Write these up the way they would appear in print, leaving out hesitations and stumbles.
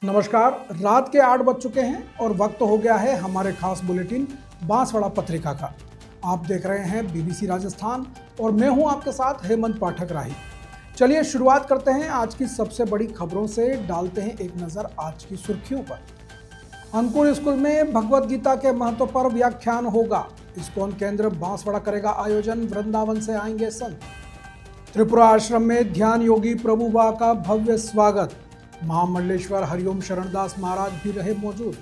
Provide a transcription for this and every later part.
नमस्कार। रात के 8 बज चुके हैं और वक्त हो गया है हमारे खास बुलेटिन बांसवाड़ा पत्रिका का। आप देख रहे हैं बीबीसी राजस्थान और मैं हूं आपके साथ हेमंत पाठक राही। चलिए शुरुआत करते हैं आज की सबसे बड़ी खबरों से। डालते हैं एक नजर आज की सुर्खियों पर। अंकुर स्कूल में भगवत गीता के महत्व पर व्याख्यान होगा। इस्कॉन केंद्र बांसवाड़ा करेगा आयोजन। वृंदावन से आएंगे संत। त्रिपुरा आश्रम में ध्यान योगी प्रभुबा का भव्य स्वागत। महामंडलेश्वर हरिओम शरणदास महाराज भी रहे मौजूद।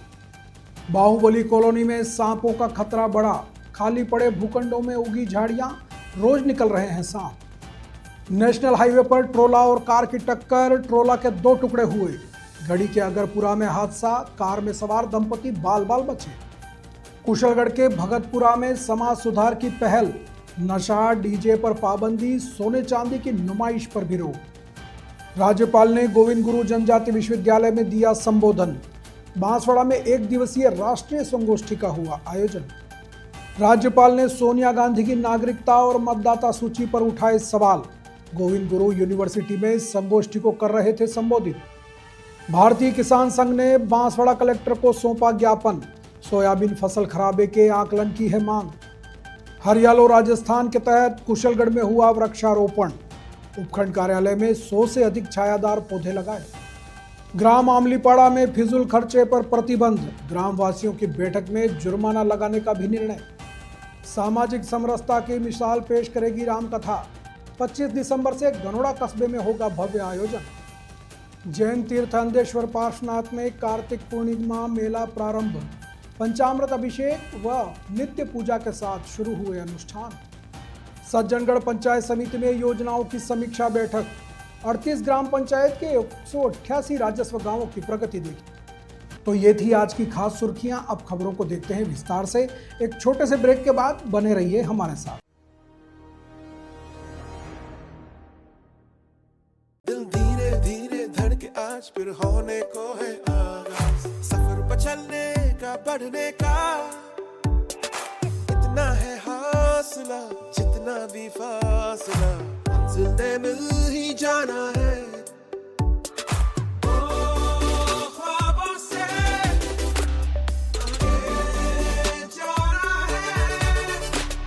बाहुबली कॉलोनी में सांपों का खतरा बढ़ा। खाली पड़े भूखंडों में उगी झाड़ियां, रोज निकल रहे हैं सांप। नेशनल हाईवे पर ट्रोला और कार की टक्कर, ट्रोला के 2 टुकड़े हुए। गढ़ी के अगरपुरा में हादसा, कार में सवार दंपति बाल बाल बचे। कुशलगढ़ के भगतपुरा में समाज सुधार की पहल। नशा, डीजे पर पाबंदी, सोने चांदी की नुमाइश पर भी रोक। राज्यपाल ने गोविंद गुरु जनजाति विश्वविद्यालय में दिया संबोधन। बांसवाड़ा में 1 दिवसीय राष्ट्रीय संगोष्ठी का हुआ आयोजन। राज्यपाल ने सोनिया गांधी की नागरिकता और मतदाता सूची पर उठाए सवाल। गोविंद गुरु यूनिवर्सिटी में संगोष्ठी को कर रहे थे संबोधित। भारतीय किसान संघ ने बांसवाड़ा कलेक्टर को सौंपा ज्ञापन। सोयाबीन फसल खराबे के आकलन की है मांग। हरियालो राजस्थान के तहत कुशलगढ़ में हुआ वृक्षारोपण। उपखंड कार्यालय में 100 से अधिक छायादार पौधे लगाए। ग्राम आमलीपाड़ा में फिजूल खर्चे पर प्रतिबंध। ग्राम वासियों की बैठक में जुर्माना लगाने का भी निर्णय। सामाजिक समरसता की मिसाल पेश करेगी रामकथा। 25 दिसंबर से गनोड़ा कस्बे में होगा भव्य आयोजन। जैन तीर्थ अंदेश्वर पार्श्वनाथ में कार्तिक पूर्णिमा मेला प्रारंभ। पंचामृत अभिषेक व नित्य पूजा के साथ शुरू हुए अनुष्ठान। सज्जनगढ़ पंचायत समिति में योजनाओं की समीक्षा बैठक। 38 ग्राम पंचायत के 188 राजस्व गांवों की प्रगति देखी। तो ये थी आज की खास सुर्खियां। अब खबरों को देखते हैं विस्तार से। एक छोटे से ब्रेक के बाद बने रहिए हमारे साथ। दिल धीरे धीरे धड़के आज फिर होने को है आगाज। सफर पर चलने का, बढ़ने का इतना है हौसला, जितना भी फासला मंजिल ने मिल ही जाना है। ओ ख्वाबों से आगे जाना है,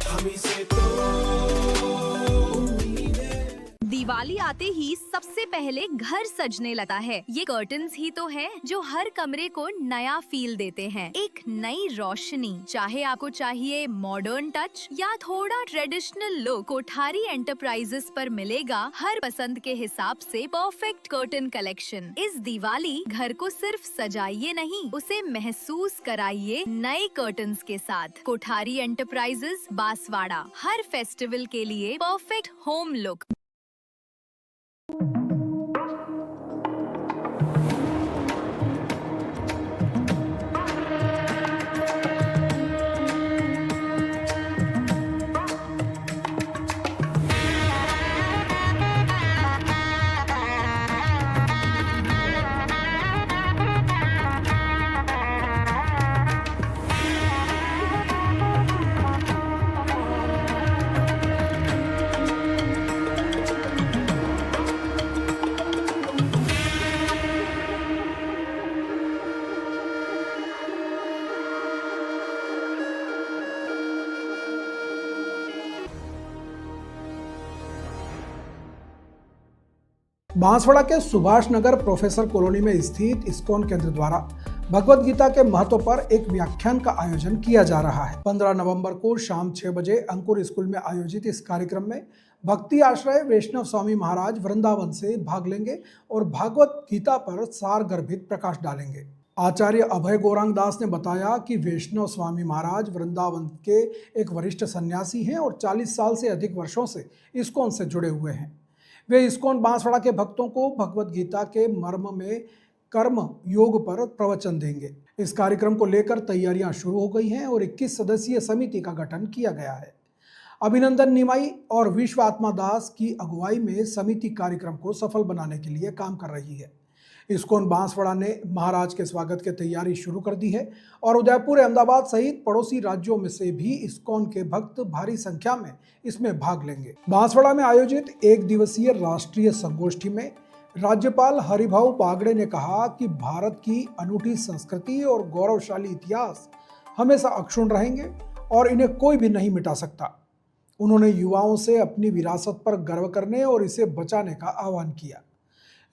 हम ही से तो दिवाली आते ही सबसे पहले घर सजने लगता है। ये कर्टन्स ही तो हैं जो हर कमरे को नया फील देते हैं, एक नई रोशनी। चाहे आपको चाहिए मॉडर्न टच या थोड़ा ट्रेडिशनल लुक, कोठारी एंटरप्राइजेस पर मिलेगा हर पसंद के हिसाब से परफेक्ट कर्टन कलेक्शन। इस दिवाली घर को सिर्फ सजाइए नहीं, उसे महसूस कराइए नए कर्टन्स के साथ। कोठारी एंटरप्राइजेस बांसवाड़ा, हर फेस्टिवल के लिए परफेक्ट होम लुक। बांसवाड़ा के सुभाष नगर प्रोफेसर कॉलोनी में स्थित इस्कॉन केंद्र द्वारा भगवत गीता के महत्व पर एक व्याख्यान का आयोजन किया जा रहा है। 15 नवंबर को शाम 6 बजे अंकुर स्कूल में आयोजित इस कार्यक्रम में भक्ति आश्रय वैष्णव स्वामी महाराज वृंदावन से भाग लेंगे और भागवत गीता पर सार गर्भित प्रकाश डालेंगे। आचार्य अभय गौरांग दास ने बताया कि वैष्णव स्वामी महाराज वृंदावन के एक वरिष्ठ सन्यासी हैं और 40 साल से अधिक वर्षों से इस्कॉन से जुड़े हुए हैं। वे इस्कॉन बांसवाड़ा के भक्तों को भगवत गीता के मर्म में कर्म योग पर प्रवचन देंगे। इस कार्यक्रम को लेकर तैयारियां शुरू हो गई हैं और 21 सदस्यीय समिति का गठन किया गया है। अभिनंदन निमाई और विश्व आत्मा दास की अगुवाई में समिति कार्यक्रम को सफल बनाने के लिए काम कर रही है। इस्कॉन बांसवाड़ा ने महाराज के स्वागत की तैयारी शुरू कर दी है और उदयपुर, अहमदाबाद सहित पड़ोसी राज्यों में से भी इस्कॉन के भक्त भारी संख्या में इसमें भाग लेंगे। बांसवाड़ा में आयोजित 1 दिवसीय राष्ट्रीय संगोष्ठी में राज्यपाल हरिभाऊ बागड़े ने कहा कि भारत की अनूठी संस्कृति और गौरवशाली इतिहास हमेशा अक्षुण्ण रहेंगे और इन्हें कोई भी नहीं मिटा सकता। उन्होंने युवाओं से अपनी विरासत पर गर्व करने और इसे बचाने का आह्वान किया।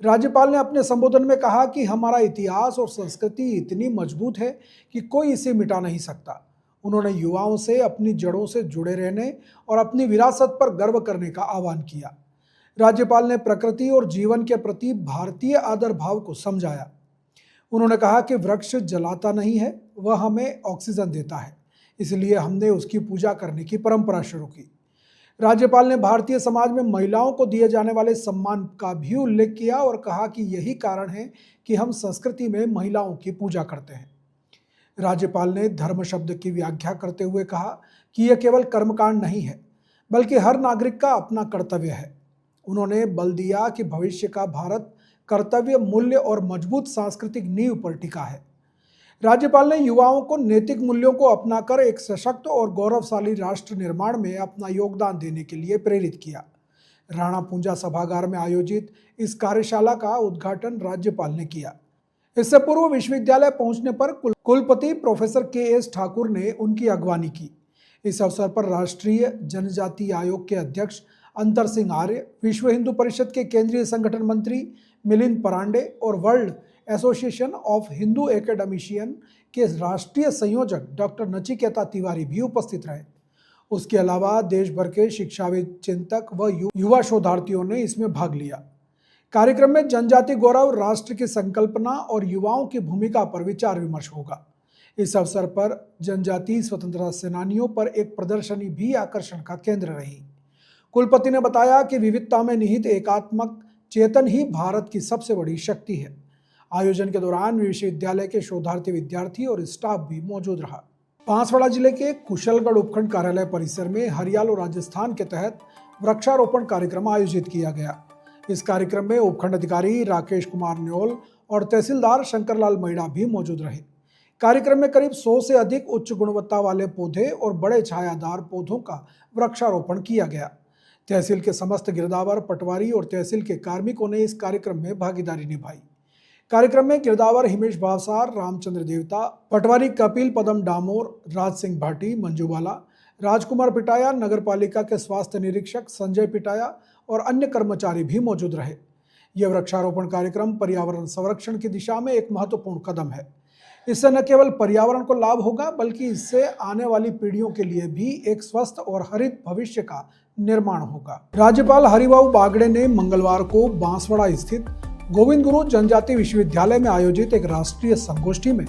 राज्यपाल ने अपने संबोधन में कहा कि हमारा इतिहास और संस्कृति इतनी मजबूत है कि कोई इसे मिटा नहीं सकता। उन्होंने युवाओं से अपनी जड़ों से जुड़े रहने और अपनी विरासत पर गर्व करने का आह्वान किया। राज्यपाल ने प्रकृति और जीवन के प्रति भारतीय आदर भाव को समझाया। उन्होंने कहा कि वृक्ष जलाता नहीं है, वह हमें ऑक्सीजन देता है, इसलिए हमने उसकी पूजा करने की परंपरा शुरू की। राज्यपाल ने भारतीय समाज में महिलाओं को दिए जाने वाले सम्मान का भी उल्लेख किया और कहा कि यही कारण है कि हम संस्कृति में महिलाओं की पूजा करते हैं। राज्यपाल ने धर्म शब्द की व्याख्या करते हुए कहा कि यह केवल कर्मकांड नहीं है, बल्कि हर नागरिक का अपना कर्तव्य है। उन्होंने बल दिया कि भविष्य का भारत कर्तव्य, मूल्य और मजबूत सांस्कृतिक नींव पर टिका है। राज्यपाल ने युवाओं को नैतिक मूल्यों को अपनाकर एक सशक्त और गौरवशाली राष्ट्र निर्माण में अपना योगदान देने के लिए प्रेरित किया। राणा पूंजा सभागार में आयोजित इस कार्यशाला का उद्घाटन राज्यपाल ने किया। इससे पूर्व विश्वविद्यालय पहुंचने पर कुलपति प्रोफेसर के.एस. ठाकुर ने उनकी अगवानी की। इस अवसर पर राष्ट्रीय जनजाति आयोग के अध्यक्ष अंतर सिंह आर्य, विश्व हिंदू परिषद के केंद्रीय संगठन मंत्री मिलिंद परांडे और world association of Hindu academician के राष्ट्रीय संयोजक डॉक्टर नचिकेता तिवारी भी उपस्थित रहे। उसके अलावा देश भर के शिक्षाविद, चिंतक व युवा शोधार्थियों ने इसमें भाग लिया। कार्यक्रम में जनजाति गौरव, राष्ट्र की संकल्पना और युवाओं की भूमिका पर विचार विमर्श होगा। इस अवसर पर जनजातीय स्वतंत्रता सेनानियों पर एक प्रदर्शनी भी आकर्षण का केंद्र रही। कुलपति ने बताया कि विविधता में निहित एकात्मक चेतन ही भारत की सबसे बड़ी शक्ति है। आयोजन के दौरान विश्वविद्यालय के शोधार्थी, विद्यार्थी और स्टाफ भी मौजूद रहा। बांसवाड़ा जिले के कुशलगढ़ उपखंड कार्यालय परिसर में हरियालो राजस्थान के तहत वृक्षारोपण कार्यक्रम आयोजित किया गया। इस कार्यक्रम में उपखंड अधिकारी राकेश कुमार न्योल और तहसीलदार शंकरलाल मैड़ा भी मौजूद रहे। कार्यक्रम में करीब 100 से अधिक उच्च गुणवत्ता वाले पौधे और बड़े छायादार पौधों का वृक्षारोपण किया गया। तहसील के समस्त गिरदावर, पटवारी और तहसील के कार्मिकों ने इस कार्यक्रम में भागीदारी निभाई। कार्यक्रम में गिरदावर हिमेश भावसार, रामचंद्र देवता, पटवारी कपिल पदम डामोर, राज सिंह भाटी, मंजूवाला, राजकुमार पिटाया, नगर पालिका के स्वास्थ्य निरीक्षक संजय पिटाया और अन्य कर्मचारी भी मौजूद रहे। यह वृक्षारोपण कार्यक्रम पर्यावरण संरक्षण की दिशा में एक महत्वपूर्ण कदम है। इससे न केवल पर्यावरण को लाभ होगा, बल्कि इससे आने वाली पीढ़ियों के लिए भी एक स्वस्थ और हरित भविष्य का निर्माण होगा। राज्यपाल हरिभाऊ बागड़े ने मंगलवार को बांसवाड़ा स्थित गोविंद गुरु जनजाति विश्वविद्यालय में आयोजित एक राष्ट्रीय संगोष्ठी में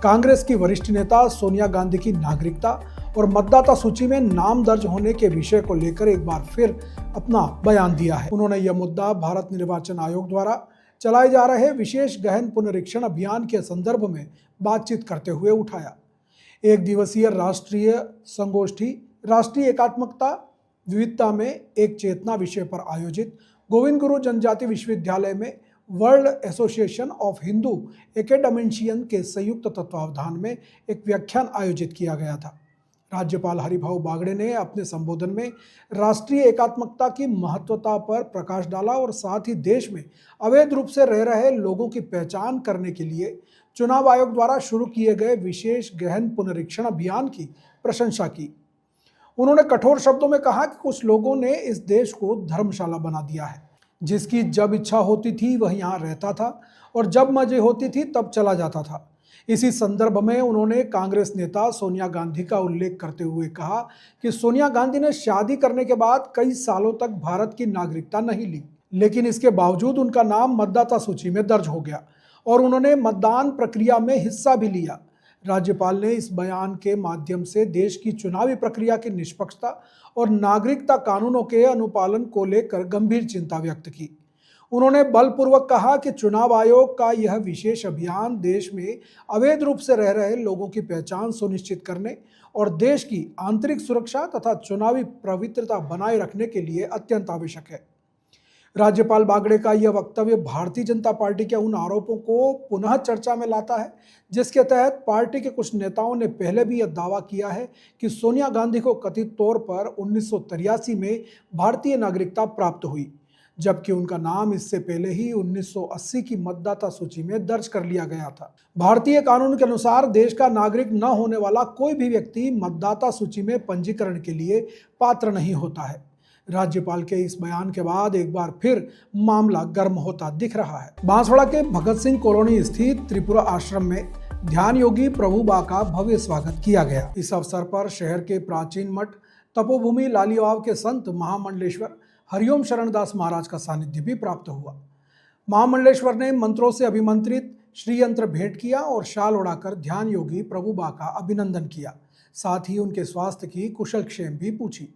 कांग्रेस की वरिष्ठ नेता सोनिया गांधी की नागरिकता और मतदाता सूची में नाम दर्ज होने के विषय को लेकर एक बार फिर अपना बयान दिया है। उन्होंने यह मुद्दा भारत निर्वाचन आयोग द्वारा चलाए जा रहे विशेष गहन पुनरीक्षण अभियान के संदर्भ में बातचीत करते हुए उठाया। एक दिवसीय राष्ट्रीय संगोष्ठी राष्ट्रीय एकात्मकता विविधता में एक चेतना विषय पर आयोजित गोविंद गुरु जनजाति विश्वविद्यालय में world association of Hindu academician के संयुक्त तत्वावधान में एक व्याख्यान आयोजित किया गया था। राज्यपाल हरिभाऊ बागड़े ने अपने संबोधन में राष्ट्रीय एकात्मकता की महत्वता पर प्रकाश डाला और साथ ही देश में अवैध रूप से रह रहे लोगों की पहचान करने के लिए चुनाव आयोग द्वारा शुरू किए गए विशेष गहन पुनरीक्षण अभियान की प्रशंसा की। उन्होंने कठोर शब्दों में कहा कि कुछ लोगों ने इस देश को धर्मशाला बना दिया है, जिसकी जब इच्छा होती थी वह यहाँ रहता था और जब मर्जी होती थी तब चला जाता था। इसी संदर्भ में उन्होंने कांग्रेस नेता सोनिया गांधी का उल्लेख करते हुए कहा कि सोनिया गांधी ने शादी करने के बाद कई सालों तक भारत की नागरिकता नहीं ली, लेकिन इसके बावजूद उनका नाम मतदाता सूची में दर्ज हो गया और उन्होंने मतदान प्रक्रिया में हिस्सा भी लिया। राज्यपाल ने इस बयान के माध्यम से देश की चुनावी प्रक्रिया की निष्पक्षता और नागरिकता कानूनों के अनुपालन को लेकर गंभीर चिंता व्यक्त की। उन्होंने बलपूर्वक कहा कि चुनाव आयोग का यह विशेष अभियान देश में अवैध रूप से रह रहे लोगों की पहचान सुनिश्चित करने और देश की आंतरिक सुरक्षा तथा चुनावी पवित्रता बनाए रखने के लिए अत्यंत आवश्यक है। राज्यपाल बागड़े का यह वक्तव्य भारतीय जनता पार्टी के उन आरोपों को पुनः चर्चा में लाता है जिसके तहत पार्टी के कुछ नेताओं ने पहले भी यह दावा किया है कि सोनिया गांधी को कथित तौर पर 1983 में भारतीय नागरिकता प्राप्त हुई, जबकि उनका नाम इससे पहले ही 1980 की मतदाता सूची में दर्ज कर लिया गया था। भारतीय कानून के अनुसार देश का नागरिक न होने वाला कोई भी व्यक्ति मतदाता सूची में पंजीकरण के लिए पात्र नहीं होता है। राज्यपाल के इस बयान के बाद एक बार फिर मामला गर्म होता दिख रहा है। बांसवाड़ा के भगत सिंह कॉलोनी स्थित त्रिपुरा आश्रम में ध्यान योगी प्रभुबा का भव्य स्वागत किया गया। इस अवसर पर शहर के प्राचीन मठ तपोभूमि लालीवाव के संत महामंडलेश्वर हरिओम शरणदास महाराज का सानिध्य भी प्राप्त हुआ। महामंडलेश्वर ने मंत्रों से अभिमंत्रित श्रीयंत्र भेंट किया और शाल उड़ाकर ध्यान योगी प्रभुबा का अभिनंदन किया। साथ ही उनके स्वास्थ्य की कुशल क्षेम भी पूछी।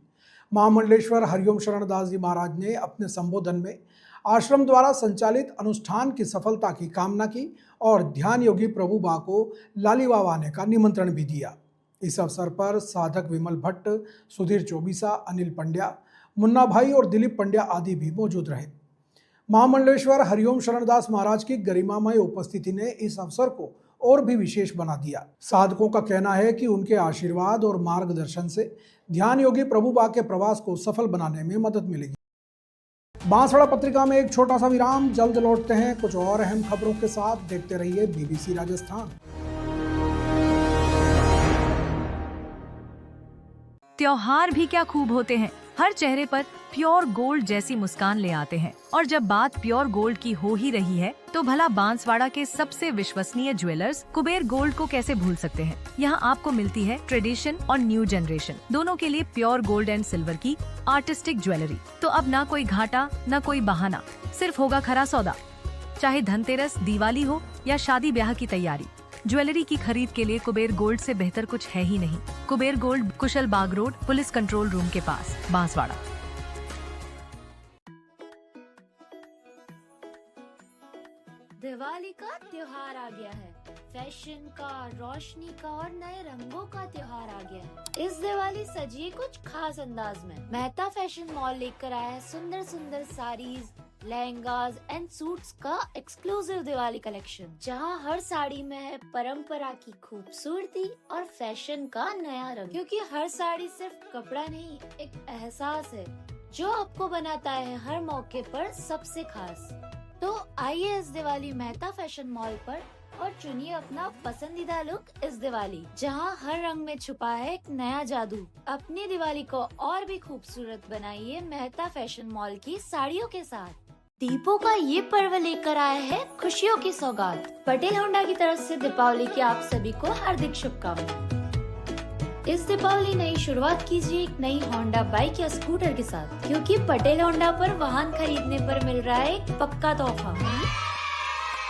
महामंडलेश्वर हरिओम शरणदास जी महाराज ने अपने संबोधन में आश्रम द्वारा संचालित अनुष्ठान की सफलता की कामना की और ध्यान योगी प्रभुबा को लालीवाव आने का निमंत्रण भी दिया। इस अवसर पर साधक विमल भट्ट, सुधीर चौबीसा, अनिल पंड्या, मुन्ना भाई और दिलीप पंड्या आदि भी मौजूद रहे। महामंडलेश्वर हरिओम शरणदास महाराज की गरिमामय उपस्थिति ने इस अवसर को और भी विशेष बना दिया। साधकों का कहना है कि उनके आशीर्वाद और मार्गदर्शन से ध्यान योगी प्रभुबा के प्रवास को सफल बनाने में मदद मिलेगी। बांसवाड़ा पत्रिका में एक छोटा सा विराम, जल्द लौटते हैं कुछ और अहम खबरों के साथ। देखते रहिए बीबीसी राजस्थान। त्योहार भी क्या खूब होते हैं, हर चेहरे पर प्योर गोल्ड जैसी मुस्कान ले आते हैं। और जब बात प्योर गोल्ड की हो ही रही है तो भला बांसवाड़ा के सबसे विश्वसनीय ज्वेलर्स कुबेर गोल्ड को कैसे भूल सकते हैं। यहाँ आपको मिलती है ट्रेडिशन और न्यू जनरेशन दोनों के लिए प्योर गोल्ड एंड सिल्वर की आर्टिस्टिक ज्वेलरी। तो अब ना कोई घाटा न कोई बहाना, सिर्फ होगा खरा सौदा। चाहे धनतेरस, दिवाली हो या शादी ब्याह की तैयारी, ज्वेलरी की खरीद के लिए कुबेर गोल्ड से बेहतर कुछ है ही नहीं। कुबेर गोल्ड, कुशल बाग रोड, पुलिस कंट्रोल रूम के पास, बांसवाड़ा। दिवाली का त्योहार आ गया है। फैशन का, रोशनी का और नए रंगों का त्योहार आ गया है। इस दिवाली सजिए कुछ खास अंदाज में। मेहता फैशन मॉल लेकर आया है सुंदर सुंदर साड़ीज, लहंगाज एंड सूट्स का एक्सक्लूसिव दिवाली कलेक्शन, जहां हर साड़ी में है परंपरा की खूबसूरती और फैशन का नया रंग। क्योंकि हर साड़ी सिर्फ कपड़ा नहीं, एक एहसास है जो आपको बनाता है हर मौके पर सबसे खास। तो आइए इस दिवाली मेहता फैशन मॉल पर और चुनिए अपना पसंदीदा लुक इस दिवाली, जहां हर रंग में छुपा है एक नया जादू। अपनी दिवाली को और भी खूबसूरत बनाइए मेहता फैशन मॉल की साड़ियों के साथ। दीपों का ये पर्व लेकर आया है खुशियों की सौगात। पटेल होंडा की तरफ से दीपावली की आप सभी को हार्दिक शुभकामनाएं। इस दीपावली नई शुरुआत कीजिए एक नई होंडा बाइक या स्कूटर के साथ, क्योंकि पटेल होंडा पर वाहन खरीदने पर मिल रहा है एक पक्का तोहफा।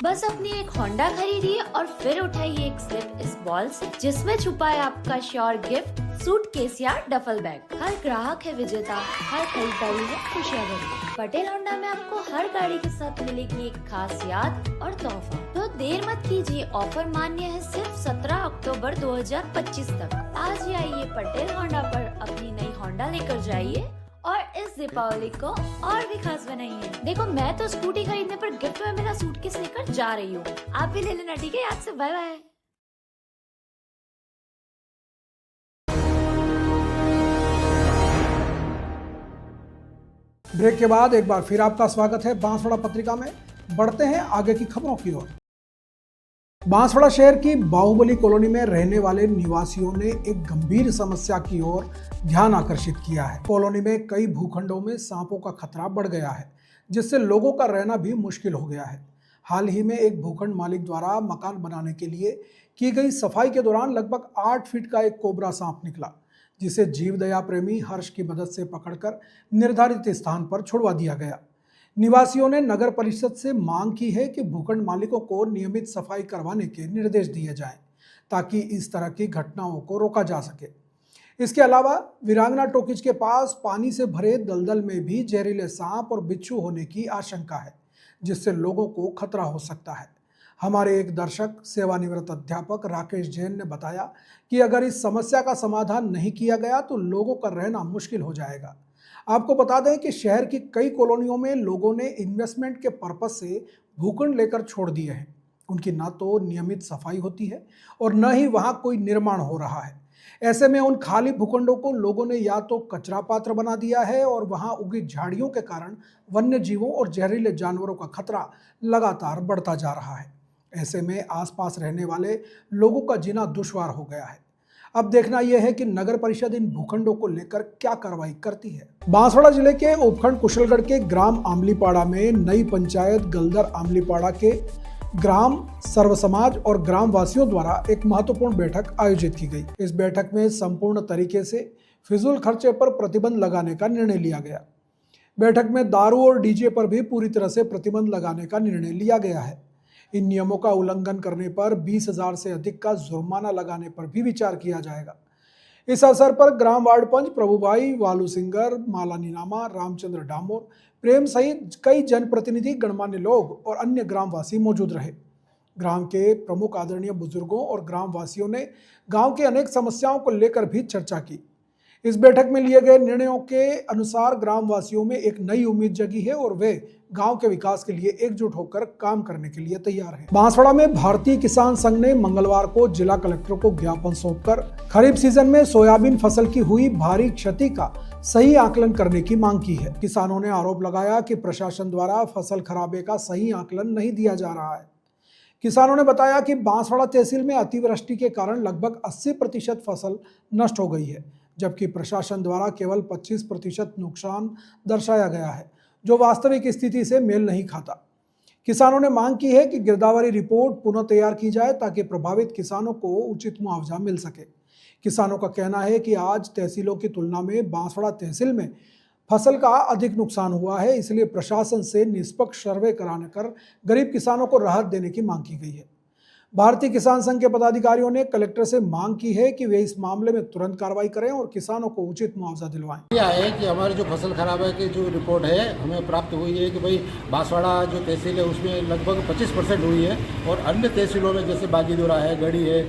बस अपनी एक होंडा खरीदिए और फिर उठाइए एक स्लिप इस बॉल से, जिसमें छुपा है आपका श्योर गिफ्ट, सूटकेस या डफल बैग। हर ग्राहक है विजेता, हर खरीदारी है खुशियाँ भरी। पटेल होंडा में आपको हर गाड़ी के साथ मिलेगी एक खास याद और तोहफा। तो देर मत कीजिए, ऑफर मान्य है सिर्फ 17 अक्टूबर 2025 तक। आज ही आइए पटेल होंडा पर अपनी नई होंडा लेकर जाइए और इस दीपावली को और भी खास बनाइए। देखो, मैं तो स्कूटी खरीदने पर गिफ्ट में मिला सूटकेस लेकर जा रही हूँ, आप भी ले लेना, ठीक है। आज से बाय बाय। ब्रेक के बाद एक बार फिर आपका स्वागत है बांसवाड़ा पत्रिका में। बढ़ते हैं आगे की खबरों की ओर। बांसवाड़ा शहर की बाहुबली कॉलोनी में रहने वाले निवासियों ने एक गंभीर समस्या की ओर ध्यान आकर्षित किया है। कॉलोनी में कई भूखंडों में सांपों का खतरा बढ़ गया है, जिससे लोगों का रहना भी मुश्किल हो गया है। हाल ही में एक भूखंड मालिक द्वारा मकान बनाने के लिए की गई सफाई के दौरान लगभग 8 फीट का एक कोबरा सांप निकला, जिसे जीवदया प्रेमी हर्ष की मदद से पकड़कर निर्धारित स्थान पर छुड़वा दिया गया। निवासियों ने नगर परिषद से मांग की है कि भूखंड मालिकों को नियमित सफाई करवाने के निर्देश दिए जाएं, ताकि इस तरह की घटनाओं को रोका जा सके। इसके अलावा वीरांगना टॉकीज के पास पानी से भरे दलदल में भी जहरीले सांप और बिच्छू होने की आशंका है, जिससे लोगों को खतरा हो सकता है। हमारे एक दर्शक सेवानिवृत्त अध्यापक राकेश जैन ने बताया कि अगर इस समस्या का समाधान नहीं किया गया तो लोगों का रहना मुश्किल हो जाएगा। आपको बता दें कि शहर की कई कॉलोनियों में लोगों ने इन्वेस्टमेंट के पर्पज से भूखंड लेकर छोड़ दिए हैं। उनकी न तो नियमित सफाई होती है और न ही वहां कोई निर्माण हो रहा है। ऐसे में उन खाली भूखंडों को लोगों ने या तो कचरा पात्र बना दिया है और वहां उगी झाड़ियों के कारण वन्य जीवों और जहरीले जानवरों का खतरा लगातार बढ़ता जा रहा है। ऐसे में आसपास रहने वाले लोगों का जीना दुश्वार हो गया है। अब देखना यह है कि नगर परिषद इन भूखंडों को लेकर क्या कार्रवाई करती है। बांसवाड़ा जिले के उपखंड कुशलगढ़ के ग्राम आमलीपाड़ा में नई पंचायत गलदर आमलीपाड़ा के ग्राम सर्व समाज और ग्राम वासियों द्वारा एक महत्वपूर्ण बैठक आयोजित की गई। इस बैठक में संपूर्ण तरीके से फिजूल खर्चे पर प्रतिबंध लगाने का निर्णय लिया गया। बैठक में दारू और डीजे पर भी पूरी तरह से प्रतिबंध लगाने का निर्णय लिया गया है। इन नियमों का उल्लंघन करने पर 20,000 से अधिक का जुर्माना लगाने पर भी विचार किया जाएगा। इस अवसर पर ग्राम वार्ड पंच प्रभुभाई, वालू सिंगर, माला नीनामा, रामचंद्र डामोर, प्रेम सहित कई जनप्रतिनिधि, गणमान्य लोग और अन्य ग्रामवासी मौजूद रहे। ग्राम के प्रमुख आदरणीय बुजुर्गों और ग्रामवासियों ने गांव की अनेक समस्याओं को लेकर भी चर्चा की। इस बैठक में लिए गए निर्णयों के अनुसार ग्रामवासियों में एक नई उम्मीद जगी है और वे गांव के विकास के लिए एकजुट होकर काम करने के लिए तैयार हैं। बांसवाड़ा में भारतीय किसान संघ ने मंगलवार को जिला कलेक्टर को ज्ञापन सौंपकर खरीफ सीजन में सोयाबीन फसल की हुई भारी क्षति का सही आकलन करने की मांग की है। किसानों ने आरोप लगाया कि प्रशासन द्वारा फसल खराबे का सही आकलन नहीं दिया जा रहा है। किसानों ने बताया कि बांसवाड़ा तहसील में अतिवृष्टि के कारण लगभग 80% फसल नष्ट हो गई है, जबकि प्रशासन द्वारा केवल 25% नुकसान दर्शाया गया है, जो वास्तविक स्थिति से मेल नहीं खाता। किसानों ने मांग की है कि गिरदावरी रिपोर्ट पुनः तैयार की जाए ताकि प्रभावित किसानों को उचित मुआवजा मिल सके। किसानों का कहना है कि आज तहसीलों की तुलना में बांसवाड़ा तहसील में फसल का अधिक नुकसान हुआ है, इसलिए प्रशासन से निष्पक्ष सर्वे कराने कर गरीब किसानों को राहत देने की मांग की गई है। भारतीय किसान संघ के पदाधिकारियों ने कलेक्टर से मांग की है कि वे इस मामले में तुरंत कार्रवाई करें और किसानों को उचित मुआवजा दिलवाएं। यह है कि हमारी जो फसल खराब है की जो रिपोर्ट है हमें प्राप्त हुई है कि भाई बांसवाड़ा जो तहसील है उसमें लगभग 25% हुई है और अन्य तहसीलों में जैसे बागीदोरा है, गढ़ी है,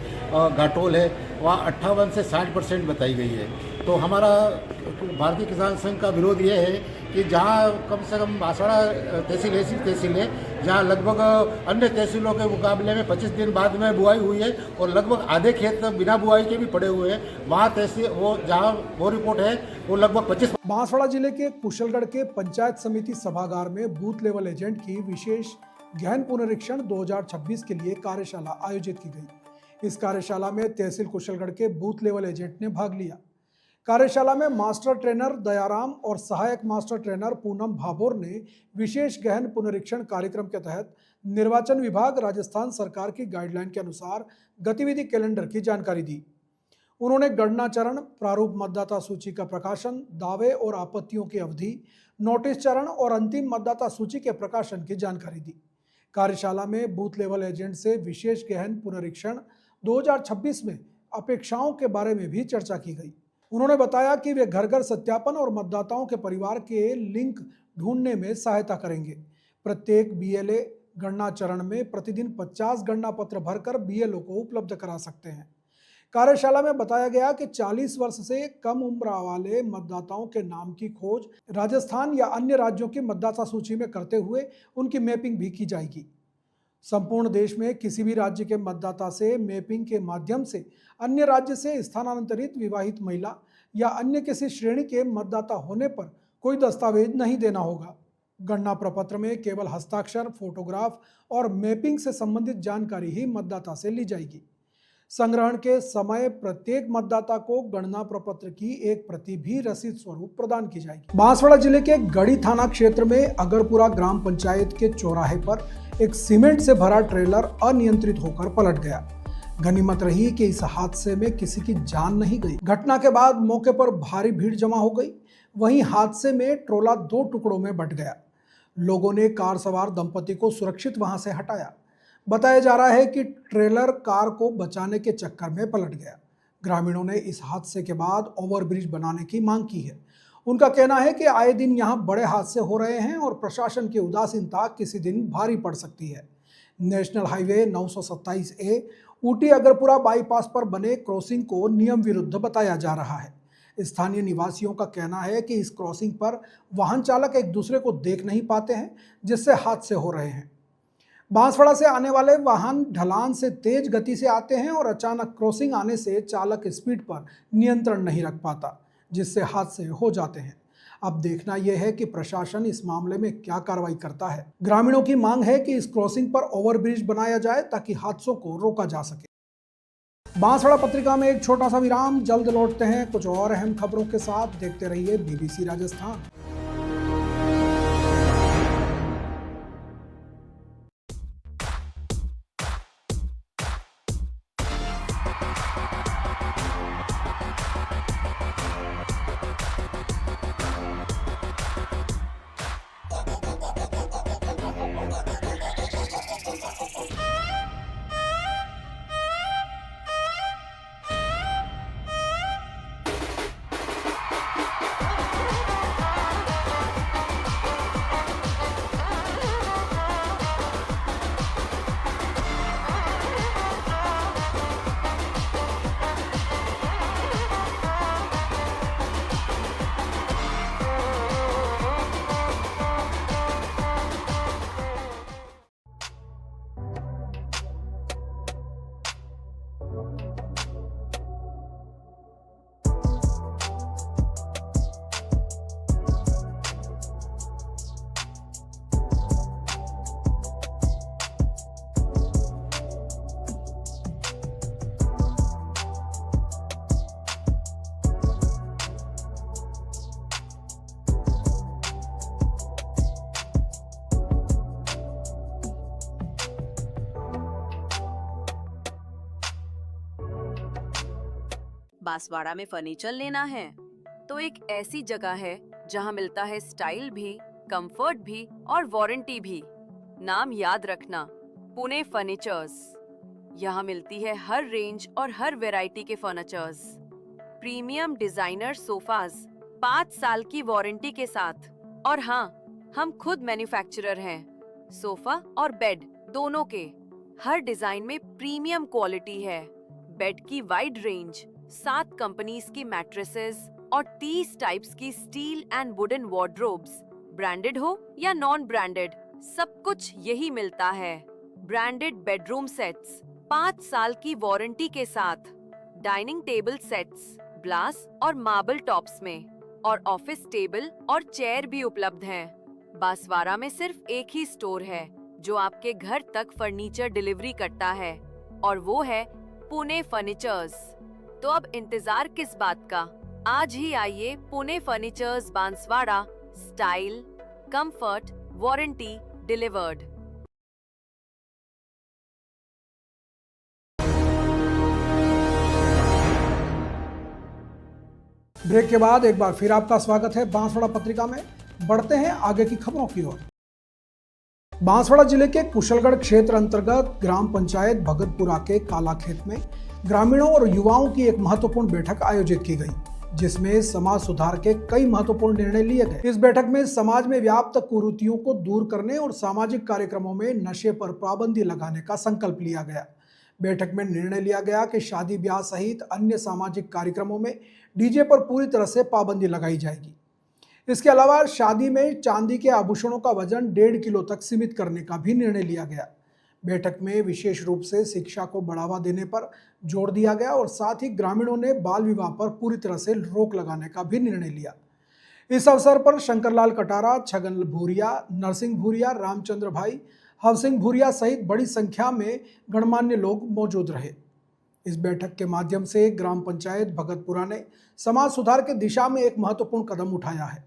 घाटोल है, वहाँ 58 से 60% बताई गई है। तो हमारा भारतीय किसान संघ का विरोध ये है कि जहाँ कम से कम बांसवाड़ा तहसील ऐसी तहसील है जहाँ लगभग अन्य तहसीलों के मुकाबले में 25 दिन बाद में बुआई हुई है और लगभग आधे खेत बिना बुआई के भी पड़े हुए हैं। वहाँ तहसील वो जहाँ वो रिपोर्ट है वो लगभग 25। बांसवाड़ा जिले के कुशलगढ़ के पंचायत समिति सभागार में बूथ लेवल एजेंट की विशेष गहन पुनरीक्षण 2026 के लिए कार्यशाला आयोजित की गई। इस कार्यशाला में तहसील कुशलगढ़ के बूथ लेवल एजेंट ने भाग लिया। कार्यशाला में मास्टर ट्रेनर दयाराम और सहायक मास्टर ट्रेनर पूनम भाभोर ने विशेष गहन पुनरीक्षण कार्यक्रम के तहत निर्वाचन विभाग राजस्थान सरकार की गाइडलाइन के अनुसार गतिविधि कैलेंडर की जानकारी दी। उन्होंने गणना चरण, प्रारूप मतदाता सूची का प्रकाशन, दावे और आपत्तियों की अवधि, नोटिस चरण और अंतिम मतदाता सूची के प्रकाशन की जानकारी दी। कार्यशाला में बूथ लेवल एजेंट से विशेष गहन पुनरीक्षण 2026 में अपेक्षाओं के बारे में भी चर्चा की गई। उन्होंने बताया कि वे घर घर सत्यापन और मतदाताओं के परिवार के लिंक ढूंढने में सहायता करेंगे। प्रत्येक बीएलए गणना चरण में प्रतिदिन 50 गणना पत्र भरकर बीएलओ को उपलब्ध करा सकते हैं। कार्यशाला में बताया गया कि 40 वर्ष से कम उम्र वाले मतदाताओं के नाम की खोज राजस्थान या अन्य राज्यों की मतदाता सूची में करते हुए उनकी मैपिंग भी की जाएगी। संपूर्ण देश में किसी भी राज्य के मतदाता से मैपिंग के माध्यम से अन्य राज्य से स्थानांतरित विवाहित महिला या अन्य किसी श्रेणी के मतदाता होने पर कोई दस्तावेज नहीं देना होगा। गणना प्रपत्र में केवल हस्ताक्षर, फोटोग्राफ और मैपिंग से संबंधित जानकारी ही मतदाता से ली जाएगी। संग्रहण के समय प्रत्येक मतदाता को गणना प्रपत्र की एक प्रति भी रसीद स्वरूप प्रदान की जाएगी। बांसवाड़ा जिले के गढ़ी थाना क्षेत्र में अगरपुरा ग्राम पंचायत के चौराहे पर एक सीमेंट से भरा ट्रेलर अनियंत्रित होकर पलट गया। गनीमत रही कि इस हादसे में किसी की जान नहीं गई। घटना के बाद मौके पर भारी भीड़ जमा हो गई। वहीं हादसे में ट्रोला 2 टुकड़ों में बंट गया। लोगों ने कार सवार दंपति को सुरक्षित वहां से हटाया। बताया जा रहा है कि ट्रेलर कार को बचाने के चक्कर में पलट गया। ग्रामीणों ने इस हादसे के बाद ओवरब्रिज बनाने की मांग की है। उनका कहना है कि आए दिन यहां बड़े हादसे हो रहे हैं और प्रशासन की उदासीनता किसी दिन भारी पड़ सकती है। National highway 927A Ooty Agarpura bypass पर बने क्रॉसिंग को नियम विरुद्ध बताया जा रहा है। स्थानीय निवासियों का कहना है कि इस क्रॉसिंग पर वाहन चालक एक दूसरे को देख नहीं पाते हैं, जिससे हादसे हो रहे हैं। बांसवाड़ा से आने वाले वाहन ढलान से तेज गति से आते हैं और अचानक क्रॉसिंग आने से चालक स्पीड पर नियंत्रण नहीं रख पाता, जिससे हादसे हो जाते हैं। अब देखना यह है कि प्रशासन इस मामले में क्या कार्रवाई करता है। ग्रामीणों की मांग है कि इस क्रॉसिंग पर ओवरब्रिज बनाया जाए ताकि हादसों को रोका जा सके। बांसवाड़ा पत्रिका में एक छोटा सा विराम, जल्द लौटते हैं कुछ और अहम खबरों के साथ। देखते रहिए बीबीसी राजस्थान। बांसवाड़ा में फर्नीचर लेना है तो एक ऐसी जगह है जहां मिलता है स्टाइल भी, कंफर्ट भी और वारंटी भी। नाम याद रखना, पुणे फर्नीचर्स। यहाँ मिलती है हर रेंज और हर वैरायटी के फर्नीचर्स। प्रीमियम डिजाइनर सोफाज 5 साल की वारंटी के साथ। और हाँ, हम खुद मैन्युफैक्चरर हैं। सोफा और बेड दोनों के हर डिजाइन में प्रीमियम क्वालिटी है। बेड की वाइड रेंज, 7 कंपनीज की मैट्रेसेस और 30 टाइप्स की steel and wooden wardrobes. Branded हो या नॉन ब्रांडेड, सब कुछ यही मिलता है। ब्रांडेड बेडरूम सेट्स 5 साल की वारंटी के साथ। डाइनिंग टेबल सेट्स ग्लास और मार्बल टॉप्स में। और ऑफिस टेबल और चेयर भी उपलब्ध हैं। बांसवाड़ा में सिर्फ एक ही स्टोर है जो आपके घर तक फर्नीचर डिलीवरी करता है, और वो है पुणे फर्नीचर्स। तो अब इंतजार किस बात का? आज ही आइए Pune furnitures Banswara. Style, comfort, warranty delivered. Break के बाद एक बार फिर आपका स्वागत है बांसवाड़ा पत्रिका में। बढ़ते हैं आगे की खबरों की ओर। बांसवाड़ा जिले के कुशलगढ़ क्षेत्र अंतर्गत ग्राम पंचायत भगतपुरा के कालाखेत में ग्रामीणों और युवाओं की एक महत्वपूर्ण बैठक आयोजित की गई, जिसमें समाज सुधार के कई महत्वपूर्ण निर्णय लिए गए। इस बैठक में समाज में व्याप्त कुरीतियों को दूर करने और सामाजिक कार्यक्रमों में नशे पर पाबंदी लगाने का संकल्प लिया गया। बैठक में निर्णय लिया गया कि शादी ब्याह सहित अन्य सामाजिक कार्यक्रमों में डीजे पर पूरी तरह से पाबंदी लगाई जाएगी। इसके अलावा शादी में चांदी के आभूषणों का वजन 1.5 किलो तक सीमित करने का भी निर्णय लिया गया। बैठक में विशेष रूप से शिक्षा को बढ़ावा देने पर जोर दिया गया और साथ ही ग्रामीणों ने बाल विवाह पर पूरी तरह से रोक लगाने का भी निर्णय लिया। इस अवसर पर शंकरलाल कटारा, छगन भूरिया, नरसिंह भूरिया, रामचंद्र भाई, हवसिंह भूरिया सहित बड़ी संख्या में गणमान्य लोग मौजूद रहे। इस बैठक के माध्यम से ग्राम पंचायत भगतपुरा ने समाज सुधार की दिशा में एक महत्वपूर्ण कदम उठाया है।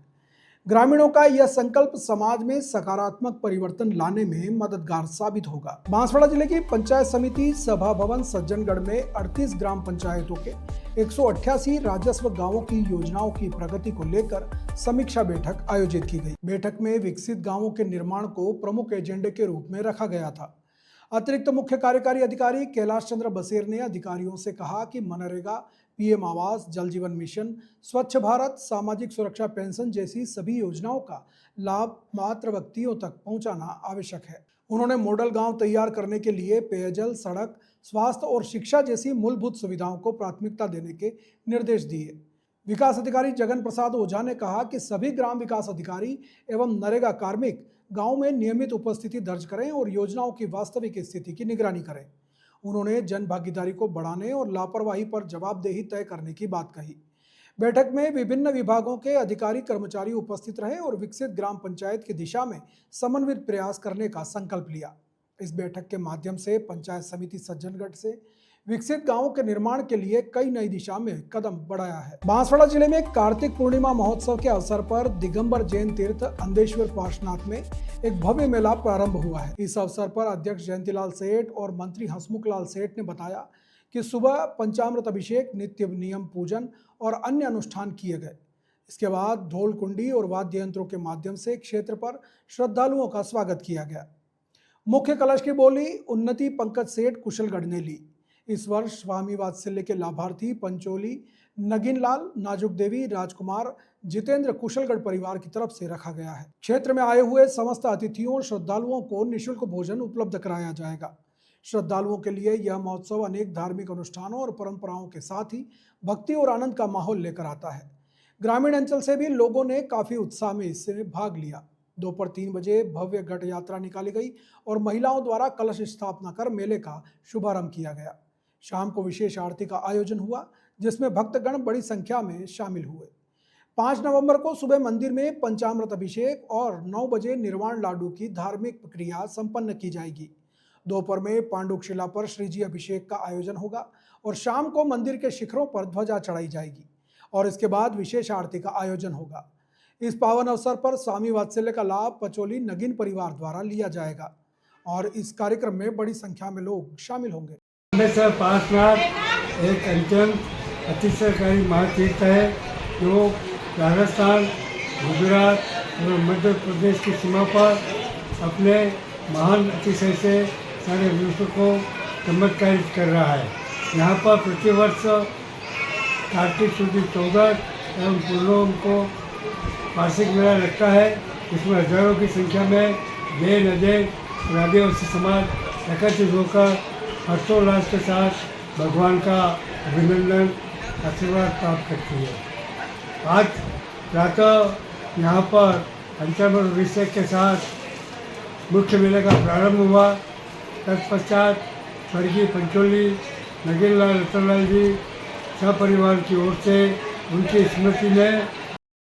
ग्रामीणों का यह संकल्प समाज में सकारात्मक परिवर्तन लाने में मददगार साबित होगा। बांसवाड़ा जिले की पंचायत समिति सभा भवन सज्जनगढ़ में 38 ग्राम पंचायतों के 188 राजस्व गांवों की योजनाओं की प्रगति को लेकर समीक्षा बैठक आयोजित की गई। बैठक में विकसित गांवों के निर्माण को प्रमुख एजेंडे के रूप में रखा गया था। अतिरिक्त मुख्य कार्यकारी अधिकारी कैलाश चंद्र बसेर ने अधिकारियों से कहा कि मनरेगा, पीएम आवास, जल जीवन मिशन, स्वच्छ भारत, सामाजिक सुरक्षा पेंशन जैसी सभी योजनाओं का लाभ पात्र व्यक्तियों तक पहुंचाना आवश्यक है। उन्होंने मॉडल गांव तैयार करने के लिए पेयजल, सड़क, स्वास्थ्य और शिक्षा जैसी मूलभूत सुविधाओं को प्राथमिकता देने के निर्देश दिए। विकास अधिकारी जगन प्रसाद ओझा ने कहा कि सभी ग्राम विकास अधिकारी एवं नरेगा कार्मिक गांव में नियमित उपस्थिति दर्ज करें और योजनाओं की वास्तविक स्थिति की निगरानी करें। उन्होंने जन भागीदारी को बढ़ाने और लापरवाही पर जवाबदेही तय करने की बात कही। बैठक में विभिन्न विभागों के अधिकारी कर्मचारी उपस्थित रहे और विकसित ग्राम पंचायत की दिशा में समन्वित प्रयास करने का संकल्प लिया। इस बैठक के माध्यम से पंचायत समिति सज्जनगढ़ से विकसित गांवों के निर्माण के लिए कई नई दिशा में कदम बढ़ाया है। बांसवाड़ा जिले में कार्तिक पूर्णिमा महोत्सव के अवसर पर दिगंबर जैन तीर्थ अंधेश्वर पार्श्वनाथ में एक भव्य मेला प्रारंभ हुआ है। इस अवसर पर अध्यक्ष जयंतीलाल सेठ और मंत्री हंसमुख लाल सेठ ने बताया कि सुबह पंचामृत अभिषेक, नित्य नियम पूजन और अन्य अनुष्ठान किए गए। इसके बाद ढोल कुंडी और वाद्य यंत्रों के माध्यम से क्षेत्र पर श्रद्धालुओं का स्वागत किया गया। मुख्य कलश की बोली उन्नति पंकज सेठ कुशलगढ़ ने ली। इस वर्ष स्वामी वात्सल्य के लाभार्थी पंचोली नगिन लाल, नाजुक देवी, राजकुमार, जितेंद्र कुशलगढ़ परिवार की तरफ से रखा गया है। क्षेत्र में आए हुए समस्त अतिथियों और श्रद्धालुओं को निःशुल्क भोजन उपलब्ध कराया जाएगा। श्रद्धालुओं के लिए यह महोत्सव अनेक धार्मिक अनुष्ठानों और परंपराओं के साथ ही भक्ति और आनंद का माहौल लेकर आता है। ग्रामीण अंचल से भी लोगों ने काफी उत्साह में इससे भाग लिया। दोपहर 3 बजे भव्य घट यात्रा निकाली गई और महिलाओं द्वारा कलश स्थापना कर मेले का शुभारंभ किया गया। शाम को विशेष आरती का आयोजन हुआ, जिसमें भक्तगण बड़ी संख्या में शामिल हुए। 5 नवंबर को सुबह मंदिर में पंचामृत अभिषेक और 9 बजे निर्वाण लाडू की धार्मिक क्रिया संपन्न की जाएगी। दोपहर में पांडुक शिला पर श्रीजी अभिषेक का आयोजन होगा और शाम को मंदिर के शिखरों पर ध्वजा चढ़ाई जाएगी और इसके बाद विशेष आरती का आयोजन होगा। इस पावन अवसर पर स्वामी वात्सल्य का लाभ पचोली नगिन परिवार द्वारा लिया जाएगा और इस कार्यक्रम में बड़ी संख्या में लोग शामिल होंगे। पार्श्वनाथ एक अत्यंत अतिशयकारी महातीर्थ है जो राजस्थान, गुजरात और मध्य प्रदेश की सीमा पर अपने महान अतिशय से सारे विश्व को चमत्कारित कर रहा है। यहाँ पर प्रतिवर्ष कार्तिक शुद्ध 14 एवं पूर्णिमा को वार्षिक मेला लगता है। इसमें हजारों की संख्या में जैन, अजय और आदिवासी समाज एकत्रित होकर हर्षोल्लास के साथ भगवान का अभिनंदन आशीर्वाद प्राप्त करती है। आज प्रातः यहाँ पर पंचामृत अभिषेक के साथ मुख्य मेले का प्रारंभ हुआ। तत्पश्चात स्वर्गीय पंचोली नगिन लाल रतनलाल जी सपरिवार की ओर से उनकी स्मृति में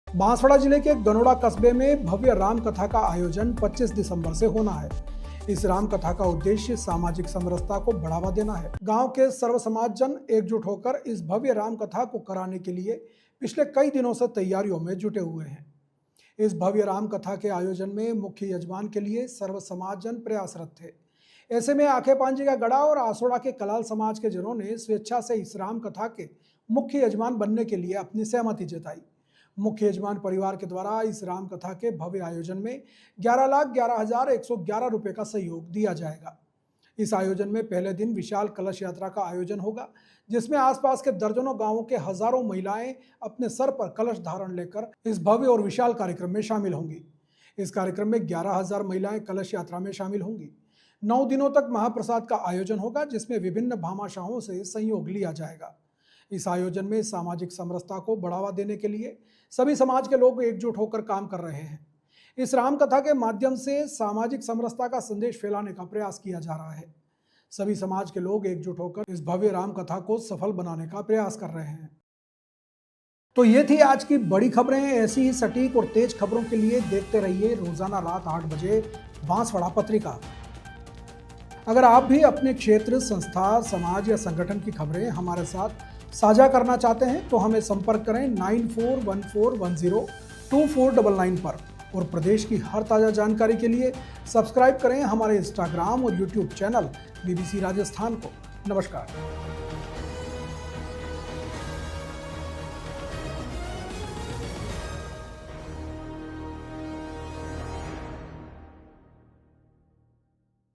बांसवाड़ा जिले के गनोड़ा कस्बे में भव्य राम कथा का आयोजन 25 दिसंबर से होना है। इस राम कथा का उद्देश्य सामाजिक समरसता को बढ़ावा देना है। गांव के सर्व समाज जन एकजुट होकर इस भव्य राम कथा को कराने के लिए पिछले कई दिनों से तैयारियों में जुटे हुए हैं। इस भव्य राम कथा के आयोजन में मुख्य यजमान के लिए सर्व समाज जन प्रयासरत थे। ऐसे में आखे पांजी का गढ़ा और आसोड़ा के कलाल समाज के जनों ने स्वेच्छा से इस राम कथा के मुख्य यजमान बनने के लिए अपनी सहमति जताई। मुख्य यजमान परिवार के द्वारा इस राम कथा के भव्य आयोजन में 11,11,111 रुपये का सहयोग दिया जाएगा। इस आयोजन में पहले दिन विशाल कलश यात्रा का आयोजन होगा, जिसमें आसपास के दर्जनों गांवों के हजारों महिलाएं अपने सर पर कलश धारण लेकर इस भव्य और विशाल कार्यक्रम में शामिल होंगी। इस कार्यक्रम में 11,000 महिलाएं कलश यात्रा में शामिल होंगी। 9 दिनों तक महाप्रसाद का आयोजन होगा, जिसमें विभिन्न भामाशाहों से सहयोग लिया जाएगा। इस आयोजन में सामाजिक समरसता को बढ़ावा देने के लिए सभी समाज के लोग एकजुट होकर काम कर रहे हैं। इस राम कथा के माध्यम से सामाजिक समरसता का संदेश फैलाने का प्रयास किया जा रहा है। सभी समाज के लोग एकजुट होकर इस भव्य राम कथा को सफल बनाने का प्रयास कर रहे हैं। तो ये थी आज की बड़ी खबरें। ऐसी ही सटीक और तेज खबरों के लिए देखते रहिए रोजाना रात 8 बजे बांसवाड़ा पत्रिका। अगर आप भी अपने क्षेत्र, संस्था, समाज या संगठन की खबरें हमारे साथ साझा करना चाहते हैं तो हमें संपर्क करें 9414102499 पर। और प्रदेश की हर ताज़ा जानकारी के लिए सब्सक्राइब करें हमारे इंस्टाग्राम और यूट्यूब चैनल BBC राजस्थान को। नमस्कार।